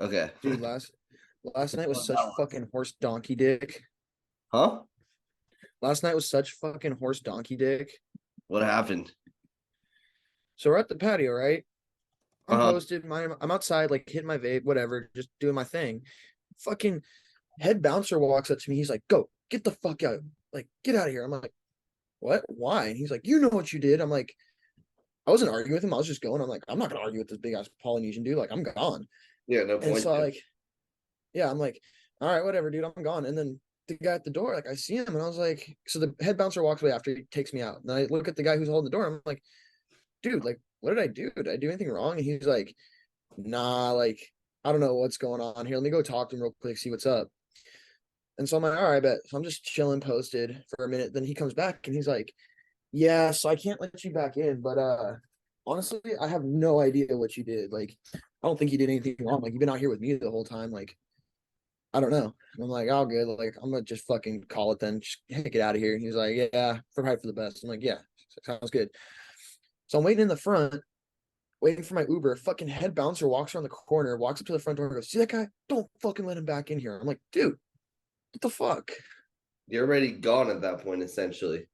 Okay. Dude, last night was What's such that one? fucking horse donkey dick. Huh? Last night was such fucking horse donkey dick. What happened? So we're at the patio, right? I'm Uh-huh. posted. I'm outside, like hitting my vape, whatever, just doing my thing. Fucking head bouncer walks up to me. He's like, "Go, get the fuck out! Like, get out of here!" I'm like, "What? Why?" And he's like, "You know what you did." I'm like, I wasn't arguing with him. I was just going. I'm like, I'm not gonna argue with this big ass Polynesian dude. Like, I'm gone. Yeah, no And point so to. like, yeah, I'm like, all right, whatever, dude, I'm gone. And then the guy at the door, like, I see him, and I was like, so the head bouncer walks away after he takes me out. And I look at the guy who's holding the door. I'm like, dude, like, what did I do? Did I do anything wrong? And he's like, nah, like, I don't know what's going on here. Let me go talk to him real quick, see what's up. And so I'm like, all right, bet. So I'm just chilling, posted for a minute. Then he comes back and he's like, yeah, so I can't let you back in, but honestly, I have no idea what you did. Like, I don't think you did anything wrong. Like, you've been out here with me the whole time. Like, I don't know. And I'm like, oh, good. Like, I'm gonna just fucking call it then. Just get out of here. And he's like, yeah, probably for the best. I'm like, yeah, sounds good. So I'm waiting in the front, waiting for my Uber. Fucking head bouncer walks around the corner, walks up to the front door, and goes, "See that guy? Don't fucking let him back in here." I'm like, dude, what the fuck? You're already gone at that point, essentially.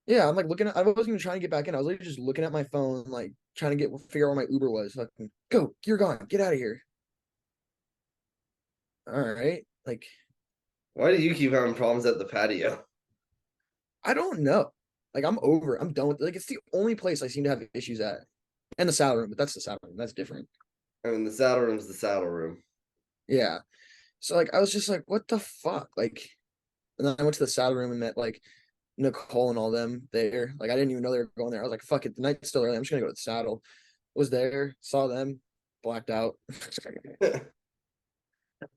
Yeah, I'm like looking at. I wasn't even trying to get back in. I was literally just looking at my phone, like trying to figure out where my Uber was. Fucking go, you're gone. Get out of here. All right, like Why do you keep having problems at the patio? I don't know. Like I'm over. I'm done with. Like it's the only place I seem to have issues at. And the saddle room, but that's the saddle room. That's different. I mean, the saddle room's the saddle room. Yeah. So like I was just like, what the fuck? Like, and then I went to the saddle room and met like Nicole and all them there. Like I didn't even know they were going there. I was like, fuck it, the night's still early. I'm just gonna go to the saddle. Was there, saw them, blacked out.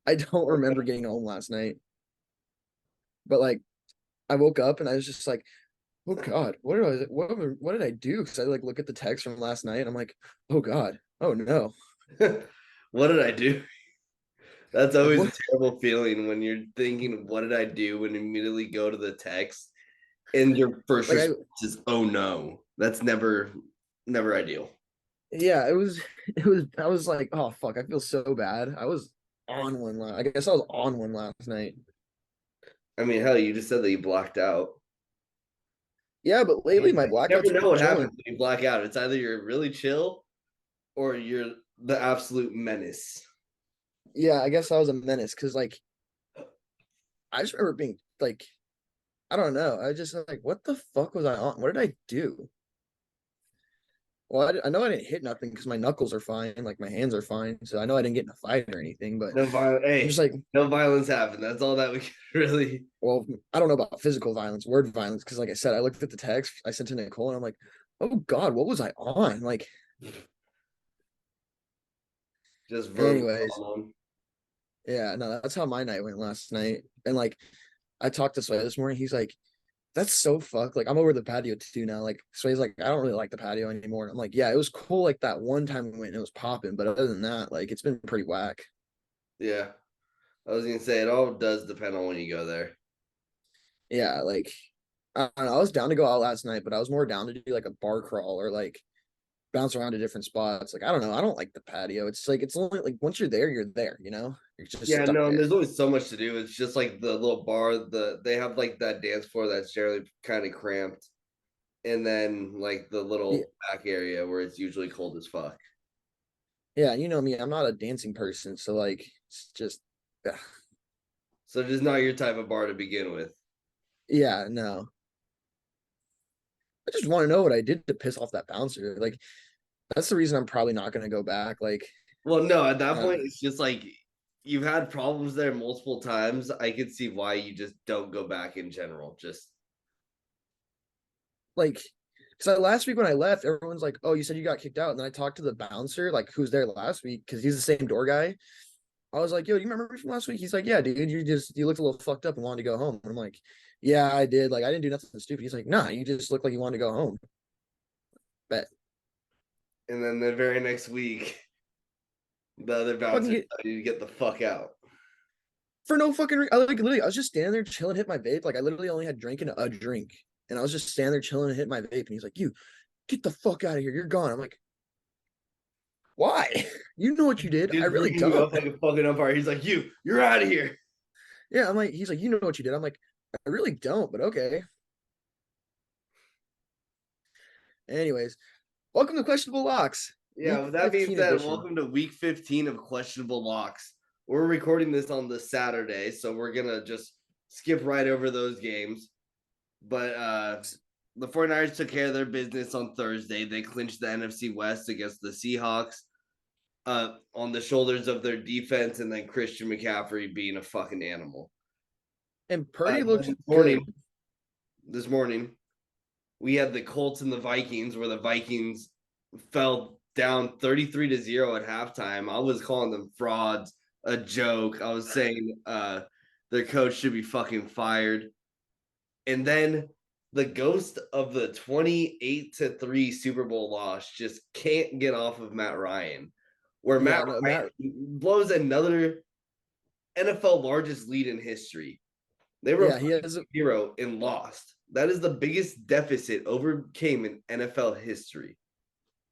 I don't remember getting home last night, but like I woke up and I was just like, oh god, what did I do? Because I like look at the text from last night and I'm like, oh god, oh no, What did I do? That's like always a what? terrible feeling when you're thinking, what did I do? And immediately go to the text and your first Like I response is, oh no. That's never ideal. yeah, it was I was like, oh fuck, I feel so bad. I was on one last. I guess I was on one last night. I mean, hell, you just said that you blacked out. Yeah, but You lately my never blackouts have know been what happens chilling. when you black out. It's either you're really chill or you're the absolute menace. Yeah, I guess I was a menace because like I just remember being like, I don't know. I just like, what the fuck was I on? What did I do? Well, I know I didn't hit nothing because my knuckles are fine, like my hands are fine, so I know I didn't get in a fight or anything. But No violence. I'm just Hey, like, no violence happened. That's all that we can really. well, I don't know about physical violence, word violence, because like I said, I looked at the text I sent to Nicole and I'm like, oh God, what was I on? Like, Just verbal anyways, trauma. yeah, no, that's how my night went last night. And like, I talked to Sway this morning. He's like, that's so fucked. Like, I'm over the patio too now. Like, Sway's like, I don't really like the patio anymore. And I'm like, yeah, it was cool. Like that one time we went and it was popping, but other than that, like, it's been pretty whack. Yeah. I was gonna say it all does depend on when you go there. Yeah, like, I don't know. I was down to go out last night, but I was more down to do like a bar crawl or like bounce around to different spots. Like, I don't know. I don't like the patio. It's like, it's only like once you're there, you know? You're just Yeah, stuck no, and there. there's only so much to do. It's just like the little bar, they have like that dance floor that's generally kind of cramped, and then like the Yeah, little back area where it's usually cold as fuck. yeah, you know me. I'm not a dancing person. So, like, it's just, ugh. So just not your type of bar to begin with. Yeah, no. I just want to know what I did to piss off that bouncer. Like, that's the reason I'm probably not going to go back. Like, Well, no, at that uh, point, it's just like you've had problems there multiple times. I could see why you just don't go back in general. Just like, because last week when I left, everyone's like, "Oh, you said you got kicked out," and then I talked to the bouncer, like, who's there last week, because he's the same door guy. I was like, "Yo, do you remember me from last week?" He's like, "Yeah, dude, you looked a little fucked up and wanted to go home." And I'm like, "Yeah, I did. Like, I didn't do nothing stupid." He's like, "Nah, you just looked like you wanted to go home." Bet. and then the very next week, the other Fucking bouncer get tell you to get the fuck out. for no fucking I like literally I was just standing there chilling, hit my vape. Like I literally only had drinking a drink. And I was just standing there chilling and hit my vape. And he's like, "You get the fuck out of here. You're gone." I'm like, Why? You know what you did. I Dude's really bringing you don't. up like a fucking umpire. He's like, you're out of here. Yeah, I'm like, he's like, you know what you did. I'm like, I really don't, but okay. Anyways, welcome to Questionable Locks, Yeah, Week with that being 15 said, edition. welcome to week 15 of Questionable Locks. We're recording this on the Saturday, so we're gonna just skip right over those games. But the 49ers took care of their business on Thursday. They clinched the NFC West against the Seahawks on the shoulders of their defense, and then Christian McCaffrey being a fucking animal. And Purdy looks This good. morning, we had the Colts and the Vikings, where the Vikings fell down 33-0 at halftime. I was calling them frauds, a joke. I was saying their coach should be fucking fired. And then the ghost of the 28-3 Super Bowl loss just can't get off of Matt Ryan, where Yeah, Matt no, Ryan blows another NFL largest lead in history. They were he has 0 and lost. That is the biggest deficit overcame in NFL history.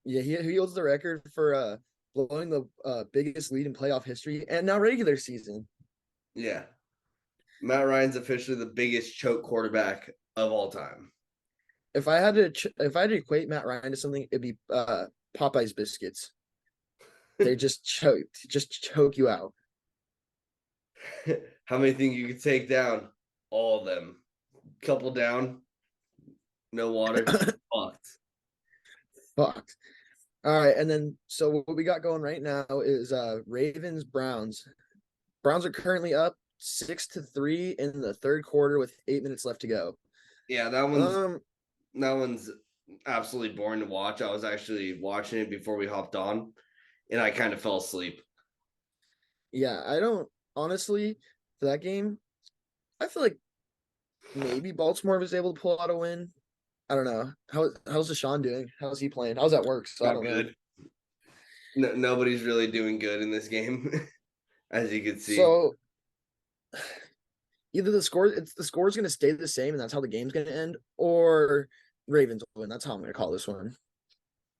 he holds the record for blowing the biggest lead in playoff history and now regular season. Yeah. Matt Ryan's officially the biggest choke quarterback of all time. If I had to equate Matt Ryan to something, it'd be Popeye's biscuits. They just choke you out. How many think you could take down? All of them. Couple down, no water. Fucked. Fucked. All right, and then so what we got going right now is Ravens Browns. Browns are currently up 6-3 in the third quarter with 8 minutes left to go. Yeah, that one's absolutely boring to watch. I was actually watching it before we hopped on, and I kind of fell asleep. Yeah, I don't honestly for that game. I feel like maybe Baltimore was able to pull out a win. I don't know. How's Deshaun doing? How's he playing? How's that work? So I don't know. No, nobody's really doing good in this game, as you can see. So either the score is going to stay the same and that's how the game's going to end, or Ravens will win. That's how I'm going to call this one.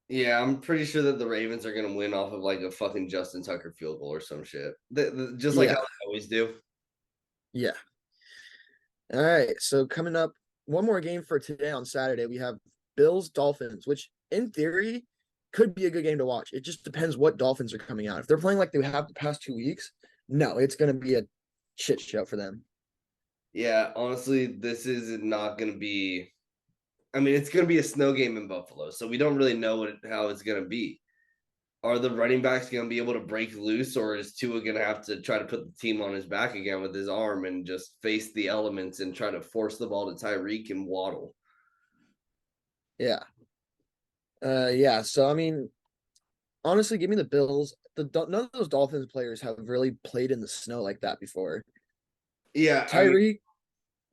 Yeah, I'm pretty sure that the Ravens are gonna win off of like a fucking Justin Tucker field goal or some shit. Just like how they always do. Yeah. All right. So coming up, one more game for today on Saturday. We have Bills Dolphins, which in theory could be a good game to watch. It just depends what Dolphins are coming out. If they're playing like they have the past 2 weeks, no, it's going to be a shit show for them. Yeah, honestly, this is not gonna be. I mean, it's gonna be a snow game in Buffalo, so we don't really know how it's gonna be. Are the running backs gonna be able to break loose, or is Tua gonna have to try to put the team on his back again with his arm and just face the elements and try to force the ball to Tyreek and Waddle? Yeah. Yeah. So I mean, honestly, give me the Bills. None of those Dolphins players have really played in the snow like that before. Yeah, Tyreek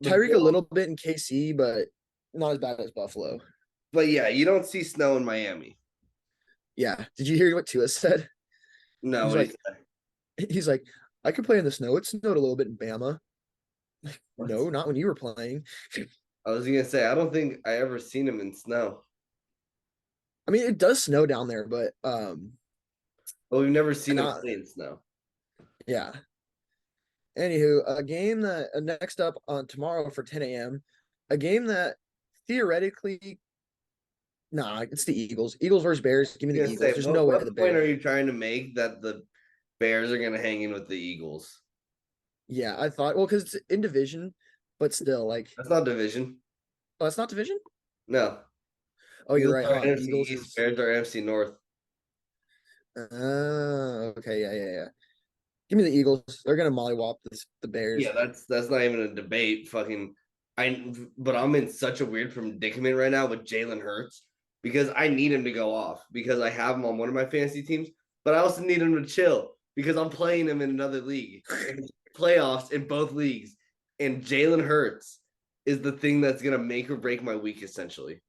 the a Bills, little bit in KC, but not as bad as Buffalo. but yeah, you don't see snow in Miami. Yeah. Did you hear what Tua said? No, He's like, I could play in the snow. It snowed a little bit in Bama. No, not when you were playing. I was gonna say I don't think I ever seen him in snow. I mean, it does snow down there, but But we've never seen him not play in snow. yeah. Anywho, a game that next up on tomorrow for 10 a.m. A game that theoretically, nah, it's the Eagles. Eagles versus Bears. Give me the Eagles. There's no way what the point Bears. are you trying to make that the Bears are gonna hang in with the Eagles? Yeah, I thought well because it's in division, but still like That's not division. oh, that's not division. No. Oh, you're Eagles right, are huh? NFC Eagles East, is. Bears are NFC North. Okay, yeah. Give me the Eagles. They're gonna mollywop the Bears. Yeah, that's not even a debate. Fucking but I'm in such a weird predicament right now with Jalen Hurts because I need him to go off because I have him on one of my fantasy teams, but I also need him to chill because I'm playing him in another league. Playoffs in both leagues. And Jalen Hurts is the thing that's gonna make or break my week essentially.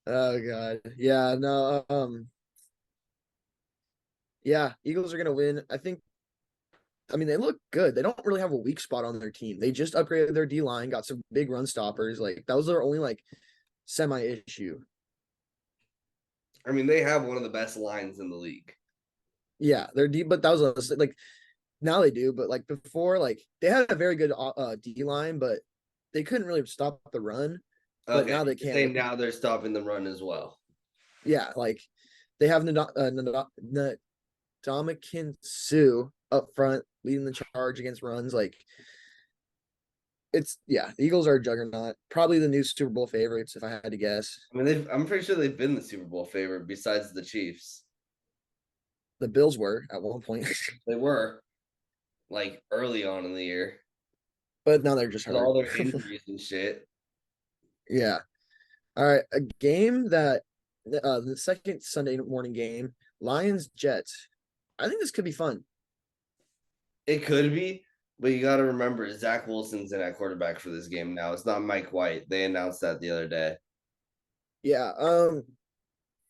Oh god. Yeah, no, yeah, Eagles are gonna win. I mean they look good. They don't really have a weak spot on their team. They just upgraded their D line, got some big run stoppers. Like that was their only like semi issue. I mean, they have one of the best lines in the league. Yeah, they're deep, but that was like now they do, but like before, like they had a very good D line, but they couldn't really stop the run. But Okay, now they you're can. saying Like, now they're stopping the run as well. yeah, like they have Ndamukong Suh up front leading the charge against runs. Like it's the Eagles are a juggernaut, probably the new Super Bowl favorites if I had to guess. I mean, I'm pretty sure they've been the Super Bowl favorite besides the Chiefs. The Bills were at one point, They were like early on in the year but now they're just with hurt. all their injuries and shit. Yeah. All right, a game that the second Sunday morning game, Lions Jets. I think this could be fun. It could be, but you got to remember Zach Wilson's in at quarterback for this game now. It's not Mike White. They announced that the other day. Yeah.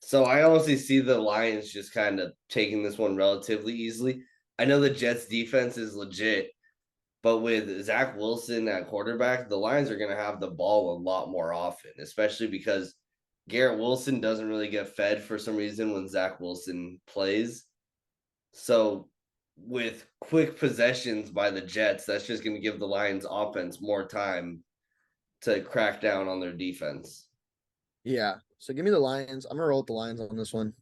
So I honestly see the Lions just kind of taking this one relatively easily. I know the Jets defense is legit, but with Zach Wilson at quarterback, the Lions are going to have the ball a lot more often, especially because Garrett Wilson doesn't really get fed for some reason when Zach Wilson plays. So with quick possessions by the Jets, that's just going to give the Lions offense more time to crack down on their defense. Yeah. So give me the Lions. I'm gonna roll with the Lions on this one.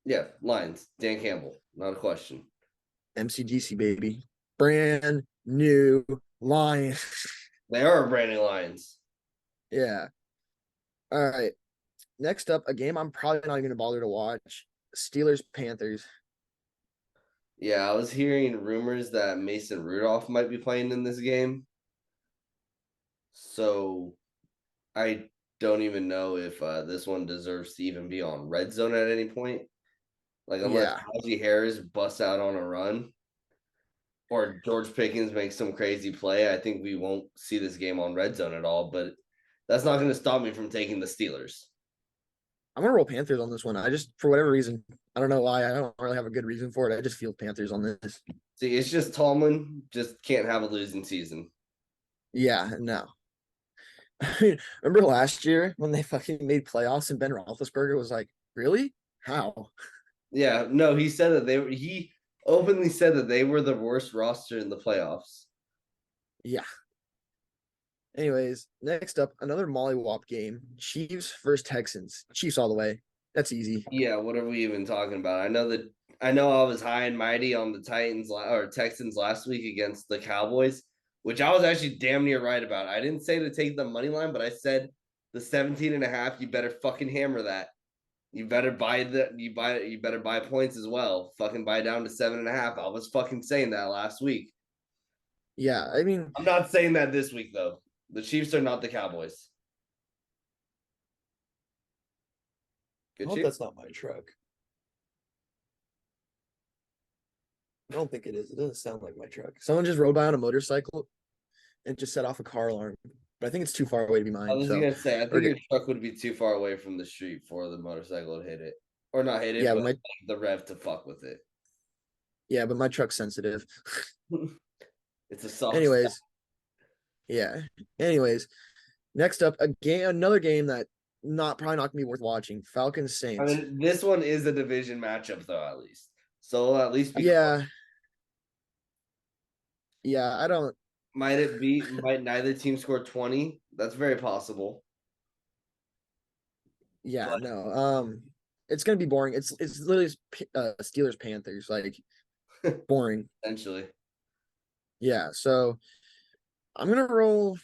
Yeah, Lions, Dan Campbell, not a question. MCDC baby. Brand new Lions. They are brand new Lions. Yeah. All right. Next up, a game I'm probably not even gonna bother to watch. Steelers Panthers. Yeah, I was hearing rumors that Mason Rudolph might be playing in this game. So I don't even know if this one deserves to even be on red zone at any point. Like unless Yeah. Najee Harris busts out on a run or George Pickens makes some crazy play, I think we won't see this game on red zone at all. But that's not going to stop me from taking the Steelers. I'm gonna roll Panthers on this one. I just for whatever reason, I don't know why. I don't really have a good reason for it. I just feel Panthers on this. See, it's just Tomlin just can't have a losing season. Yeah, no. I mean, remember last year when they fucking made playoffs and Ben Roethlisberger was like, "Really? How?" Yeah, no, he said that he openly said that they were the worst roster in the playoffs. Yeah. Anyways, next up, another mollywop game. Chiefs versus Texans. Chiefs all the way. That's easy. Yeah, what are we even talking about? I know I was high and mighty on the Titans or Texans last week against the Cowboys, which I was actually damn near right about. I didn't say to take the money line, but I said the 17.5, you better fucking hammer that. You better you better buy points as well. Fucking buy down to 7.5. I was fucking saying that last week. Yeah, I mean, I'm not saying that this week though. The Chiefs are not the Cowboys. I Good hope Chiefs. that's not my truck. I don't think it is. It doesn't sound like my truck. Someone just rode by on a motorcycle and just set off a car alarm. But I think it's too far away to be I mine. was So gonna say, I we're think your good. truck would be too far away from the street for the motorcycle to hit it, or not hit it, Yeah, but but my the rev to fuck with it. truck's sensitive. It's a soft spot. Anyways, yeah. Anyways, next up, another game that probably not gonna be worth watching. Falcons I Saints. mean, this one is a division matchup though, at least. So it'll at least be close. Yeah, yeah. I don't. Might neither team score 20? That's very possible. Yeah, But no. It's gonna be boring. It's literally Steelers Panthers. Like boring. essentially. Yeah. So I'm gonna roll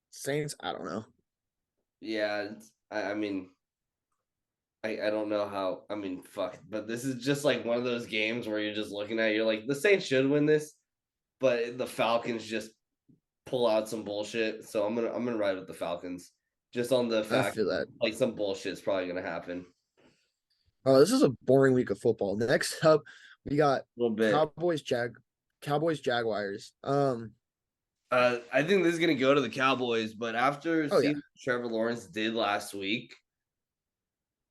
Saints. I don't know. Yeah, I mean, I don't know how. I mean, fuck. But this is just like one of those games where you're just looking at it, you're like, the Saints should win this, but the Falcons just pull out some bullshit. So I'm gonna ride with the Falcons. Just on the I fact feel that. like some bullshit is probably gonna happen. Oh, this is a boring week of football. Next up, we got A little bit. Cowboys Jaguars. I think this is gonna go to the Cowboys, but after Oh yeah, seeing what Trevor Lawrence did last week,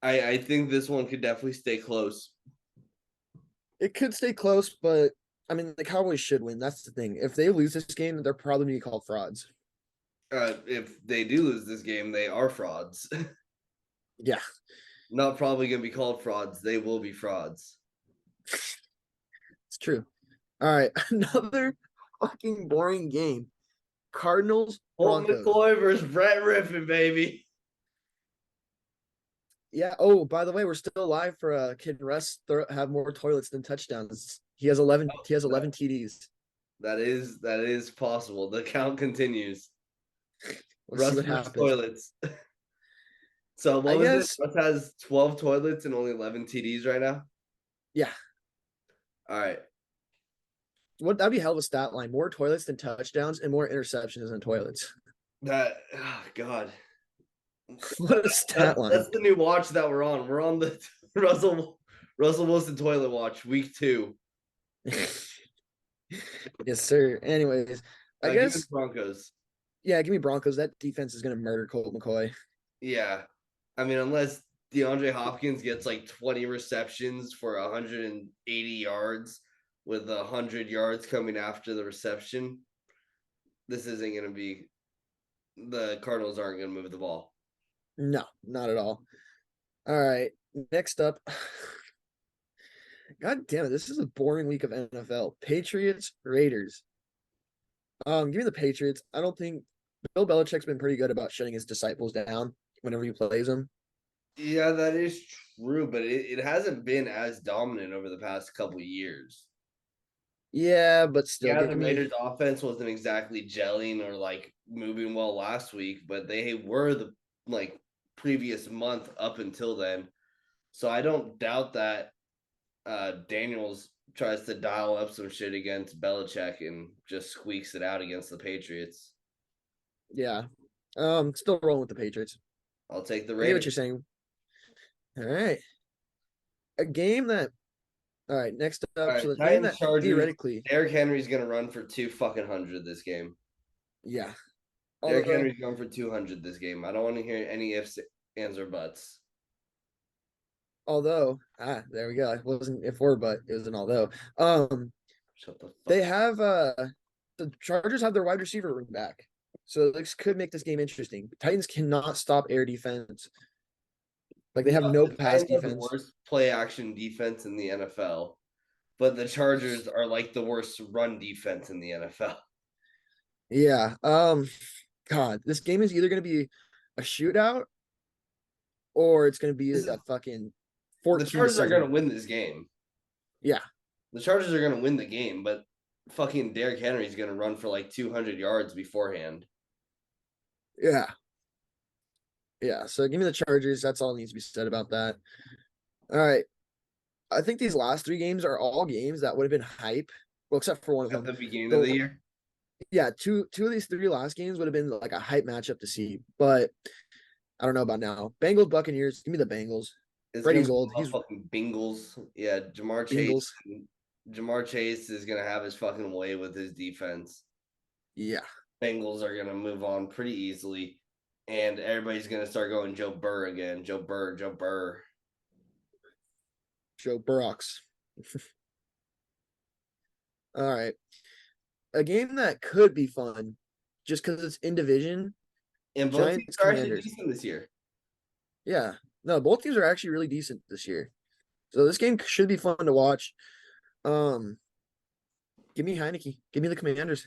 I think this one could definitely stay close. it could stay close, but I mean the Cowboys should win. That's the thing. If they lose this game, they're probably gonna be called frauds. If they do lose this game, they are frauds. Yeah. Not probably gonna be called frauds. They will be frauds. It's true. All right, another fucking boring game. Cardinals Holt Broncos. McCoy versus Brett Rippon, baby. Yeah. Oh, by the way, we're still alive for Kid Russ have more toilets than touchdowns. He has 11. He has 11 TDs. That is possible. The count continues. Let's see Russ what versus happens. toilets. So I what was it? guess. Russ has 12 toilets and only 11 TDs right now. Yeah. All right. What that'd be a hell of a stat line. More toilets than touchdowns and more interceptions than toilets. That oh god. What a stat line. That's the new watch that we're on. We're on the Russell Wilson toilet watch, week 2. Yes, sir. Anyways, I Give me guess. Broncos. Yeah, give me Broncos. That defense is gonna murder Colt McCoy. Yeah. I mean, unless DeAndre Hopkins gets like 20 receptions for 180 yards with 100 yards coming after the reception, this isn't going to be the Cardinals aren't going to move the ball. No, not at all. All right. Next up. God damn it. This is a boring week of NFL. Patriots, Raiders. Give me the Patriots. I don't think Bill Belichick's been pretty good about shutting his disciples down whenever he plays them. Yeah, that is true, but it hasn't been as dominant over the past couple of years. Yeah, but still, Yeah, give the me. Raiders offense wasn't exactly gelling or like moving well last week, but they were the like previous month up until then. So I don't doubt that Daniels tries to dial up some shit against Belichick and just squeaks it out against the Patriots. Yeah. Still rolling with the Patriots. I'll take the I hear what Raiders. you're saying. All right. A game that. All right. Next All up. right, So the game Titans that Chargers. theoretically. Derrick Henry's gonna run for 200 this game. Yeah. Derrick Although. Henry's going for 200 this game. I don't want to hear any ifs, ands, or buts. There we go. It wasn't if or but it was an although. Shut the fuck They up. have the Chargers have their wide receiver room back. So this could make this game interesting. Titans cannot stop air defense. Like they have no The pass Titans are the defense. worst play action defense in the NFL, but the Chargers are like the worst run defense in the NFL. Yeah. God, this game is either gonna be a shootout or it's gonna be a fucking The Chargers are 14-7. going to win this game. Yeah. The Chargers are going to win the game, but fucking Derrick Henry is going to run for like 200 yards beforehand. Yeah. Yeah. So give me the Chargers. That's all needs to be said about that. All right. I think these last 3 games are all games that would have been hype. Well, except for one of At them. the beginning of the year. Yeah, two of these 3 last games would have been like a hype matchup to see, but I don't know about now. Bengals, Buccaneers. Give me the Bengals. It's Brady's gonna old. be He's fucking Bengals. Yeah, Bengals. Jamar Chase is gonna have his fucking way with his defense. Yeah. Bengals are gonna move on pretty easily, and everybody's gonna start going Joe Burr again. Joe Burr. Joe Burrocks. All right. A game that could be fun, just because it's in division. And both teams Giants, are actually Commanders. decent this year. Yeah. No, both teams are actually really decent this year. So this game should be fun to watch. Give me Heineke. Give me the Commanders.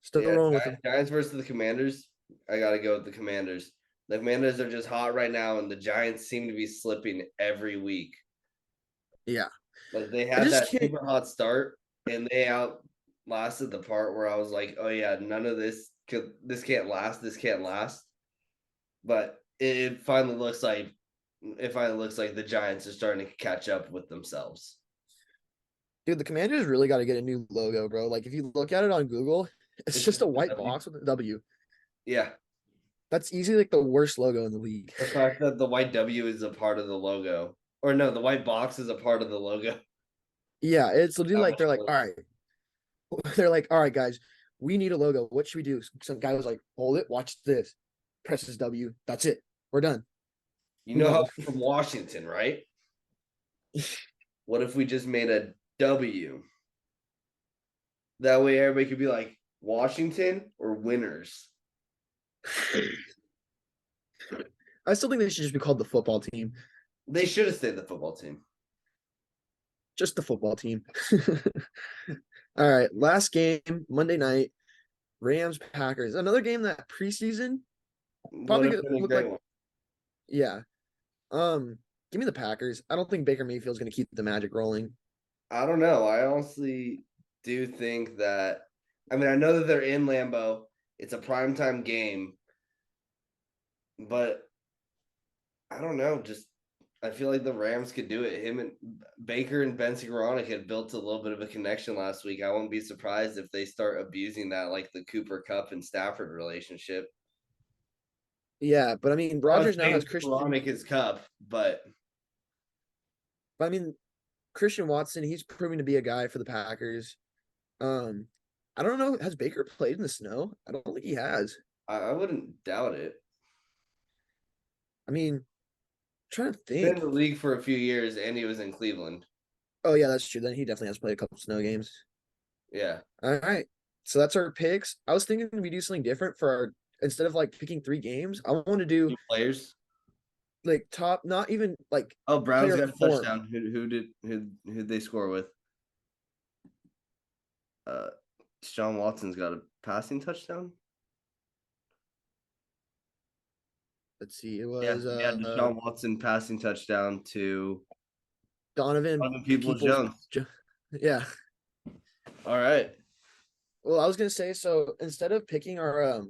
Still rolling with them. Giants versus the Commanders. I gotta go with the Commanders. The Commanders are just hot right now, and the Giants seem to be slipping every week. Yeah. Like they had that super hot start, and they outlasted the part where I was like, "Oh yeah, none of this can't last. This can't last." But it finally looks like the Giants are starting to catch up with themselves. Dude, the Commanders really got to get a new logo, bro. Like if you look at it on Google, it's just a white box with a W. Yeah. That's easily like the worst logo in the league. The fact that the white W is a part of the logo. Or no, the white box is a part of the logo. Yeah, it's literally like they're like, all right. They're like, all right, guys, we need a logo. What should we do? Some guy was like, hold it, watch this. Presses W. That's it. We're done. You know how I'm from Washington, right? What if we just made a W? That way everybody could be like, Washington or winners? I still think they should just be called the football team. They should have stayed the football team. Just the football team. All right, last game, Monday night, Rams Packers. Another game that preseason Would probably have could been a look great like, one. yeah. Give me the Packers. I don't think Baker Mayfield's going to keep the magic rolling. I don't know. I honestly do think that. I mean, I know that they're in Lambeau. It's a primetime game, but I don't know. Just I feel like the Rams could do it. Him and Baker and Ben Skowronek had built a little bit of a connection last week. I wouldn't be surprised if they start abusing that, like the Cooper Cup and Stafford relationship. Yeah, but I mean, Rodgers now has Christian. Skowronek is Cup, but But I mean, Christian Watson, he's proving to be a guy for the Packers. Um, I don't know. Has Baker played in the snow? I don't think he has. I wouldn't doubt it. I mean, trying to Been in think. the league for a few years, and he was in Cleveland. Oh yeah, that's true. Then he definitely has played a couple snow games. Yeah. All right. So that's our picks. I was thinking we do something different for our instead of like picking 3 games, I want to do New players. like top, not even like Oh, Browns player got a form. touchdown. Who'd they score with? Sean Watson's got a passing touchdown. Let's see. It Yeah, was yeah, Deshaun Watson passing touchdown to Donovan Peoples-Jones. Yeah. All right. Well, I was gonna say, so instead of picking our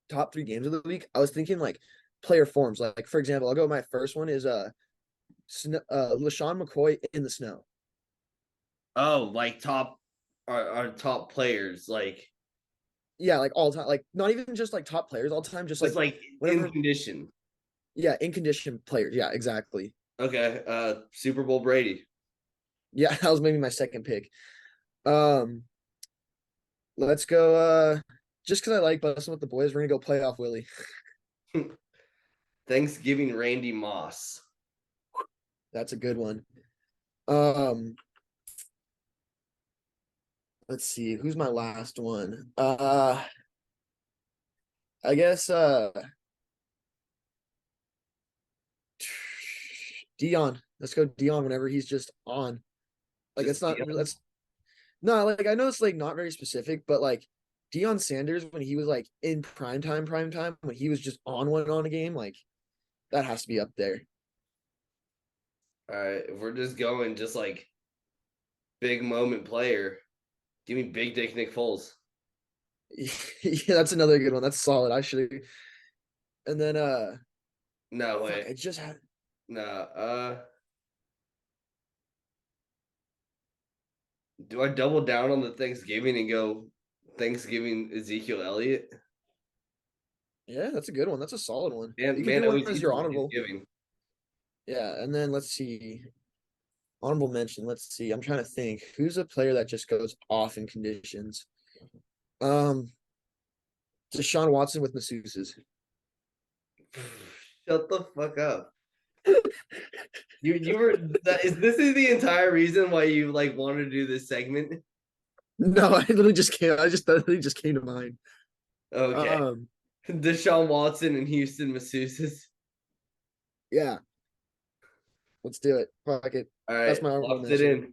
top 3 games of the week, I was thinking like player forms. Like for example, I'll go. My first one is LaShawn McCoy in the snow. Oh, like top our top players, like Yeah, like all time, like not even just like top players all time, just it's like like whatever. in condition. Yeah, in condition players. Yeah, exactly. Okay. Super Bowl Brady. Yeah, that was maybe my second pick. Um, let's go. Just because I like busting with the boys, we're gonna go playoff Willie. Thanksgiving Randy Moss. That's a good one. Um, let's see, who's my last one? I guess Dion. Let's go Dion whenever he's just on. Like Just it's not that's no, like I know it's like not very specific, but like Dion Sanders when he was like in prime time, when he was just on a game, like that has to be up there. all right. If we're just going just like big moment player, give me Big Dick Nick Foles. Yeah, that's another good one. That's solid. I should. And then No fuck, way. I just had No. Do I double down on the Thanksgiving and go Thanksgiving Ezekiel Elliott? yeah, that's a good one. That's a solid one. Man, You could man do one always as eats your on honorable. Thanksgiving. Yeah, and then let's see. Honorable mention. Let's see. I'm trying to think. Who's a player that just goes off in conditions? Um, Deshaun Watson with masseuses. Shut the fuck up. You were this is the entire reason why you like wanted to do this segment? No, I literally just came. I just literally just came to mind. Okay. Deshaun Watson and Houston masseuses. Yeah. Let's do it. Fuck it. All That's right, my honorable locked it mention. in.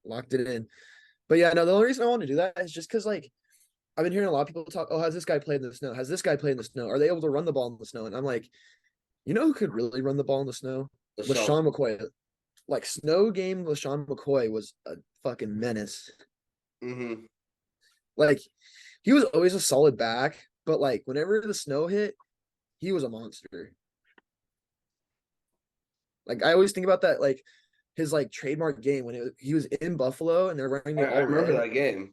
Locked it in. But yeah, no, the only reason I want to do that is just because like I've been hearing a lot of people talk, oh, has this guy played in the snow? Has this guy played in the snow? Are they able to run the ball in the snow? And I'm like, you know who could really run the ball in the snow? LaShawn McCoy. Like snow game, LaShawn McCoy was a fucking menace. Mm-hmm. Like he was always a solid back, but like whenever the snow hit, he was a monster. Like I always think about that, like his like trademark game when he was in Buffalo and they're running the I all remember red. that game.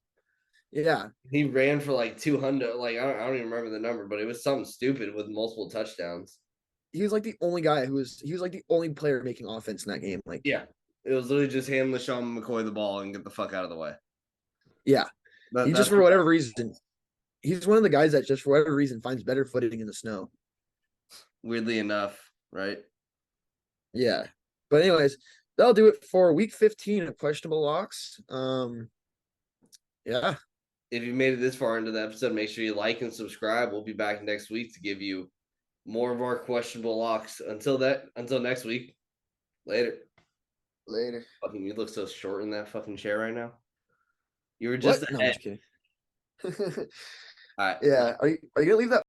Yeah, He ran for like 200. Like I don't even remember the number, but it was something stupid with multiple touchdowns. he was like the only guy he was like the only player making offense in that game. Like Yeah, it was literally just hand LaShawn McCoy the ball and get the fuck out of the way. yeah, he just That's for whatever reason, he's one of the guys that just for whatever reason finds better footing in the snow. weirdly enough, right? Yeah, but anyways, that'll do it for week 15 of questionable locks. Yeah. If you made it this far into the episode, make sure you like and subscribe. We'll be back next week to give you more of our questionable locks. Until next week. Later. Later. Fucking, you look so short in that fucking chair right now. You were What? just No, I'm ahead. just kidding. All right. Yeah. Are you gonna leave that